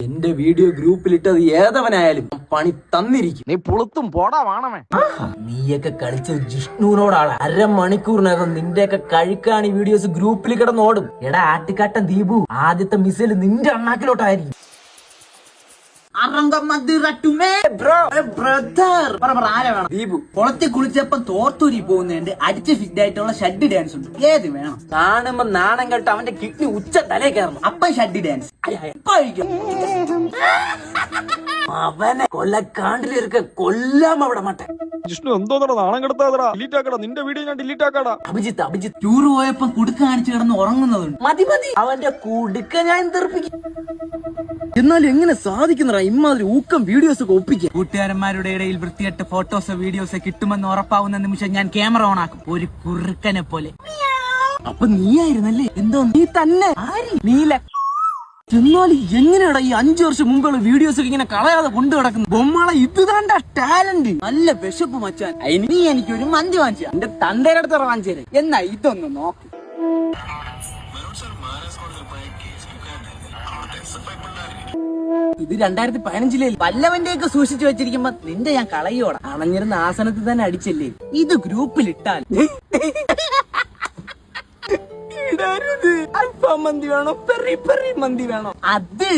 എന്റെ വീഡിയോ ഗ്രൂപ്പിലിട്ടത് ഏതവനായാലും പണി തന്നിരിക്കും. നീ പുളുത്തും പോടാ വാണമേ. നീയൊക്കെ കളിച്ചത് ജിഷ്ണുവിനോടാണ്. അരമണിക്കൂറിനകം നിന്റെയൊക്കെ കഴുക്കാണ് ഈ വീഡിയോസ് ഗ്രൂപ്പിൽ കിടന്നോടും. എടാ ആട്ടിക്കാട്ടൻ ദീപു, ആദ്യത്തെ മിസൈൽ നിന്റെ അണ്ണാക്കിലോട്ടായിരിക്കും. ദീപു കുളത്തിൽ കുളിച്ചപ്പം തോർത്തൂരി പോകുന്നുണ്ട്. അടിച്ച് ഫിറ്റ് ആയിട്ടുള്ള ഷഡ് ഡാൻസ് ഉണ്ട്. ഏത് വേണം? കാണുമ്പോ നാണം കേട്ട് അവന്റെ കിഡ്നി ഉച്ച തലേ കയറണം. അപ്പം ഷഡ് ഡാൻസ് അവനെ കൊല്ലക്കാണ്ടിലിരിക്ക കൊല്ലാം അവിടെ മട്ടെ. ജിഷ്ണു എന്തോന്നടാ നാണം കെടുത്താതടാ. ഡിലീറ്റ് ആക്കടാ നിന്റെ വീഡിയോ, ഞാൻ ഡിലീറ്റ് ആക്കാടാ. അഭിജിത്ത് ടൂർ പോയപ്പം കുടുക്ക കാണിച്ച് കിടന്ന് ഉറങ്ങുന്നതുണ്ട്. മതി അവന്റെ കുടുക്ക ഞാൻ തെറിപ്പിക്കും. എന്നാലും എങ്ങനെ സാധിക്കുന്നതാ ഇമാതിരി ഊക്കം വീഡിയോസ് ഒക്കെ ഒപ്പിക്കുക? കൂട്ടുകാരന്മാരുടെ ഇടയിൽ വൃത്തികെട്ട ഫോട്ടോസോ വീഡിയോസോ കിട്ടുമെന്ന് ഉറപ്പാവുന്ന നിമിഷം ഞാൻ ക്യാമറ ഓൺ ആക്കും, ഒരു കുറുക്കനെ പോലെ. അപ്പൊ നീയായിരുന്നല്ലേ? എന്തോ നീ തന്നെ? നീല. എന്നാലും എങ്ങനെയാടാ ഈ 5 വർഷം മുമ്പുള്ള വീഡിയോസ് ഒക്കെ ഇങ്ങനെ കളയാതെ കൊണ്ടു കിടക്കുന്നു? ബൊമ്മളെ ഇത് താണ്ട ടാലന്റ്. നല്ല വിശപ്പ് മച്ചാൻ. നീ എനിക്കൊരു മന്തി വാങ്ങിച്ച എന്റെ തന്തയുടെ അടുത്ത് വാങ്ങിച്ചേരെ. എന്നാ ഇതൊന്ന് നോക്ക്. ഇത് 2015 പല്ലവന്റെ ഒക്കെ സൂക്ഷിച്ചു വെച്ചിരിക്കുമ്പോ നിന്റെ ഞാൻ കളയോടാ. അണഞ്ഞിരുന്ന ആസനത്തിൽ തന്നെ അടിച്ചല്ലേ. ഇത് ഗ്രൂപ്പിലിട്ടാൽ അൽഫാം മന്തി വേണോ, പെറി പെറി മന്തി വേണോ? അത്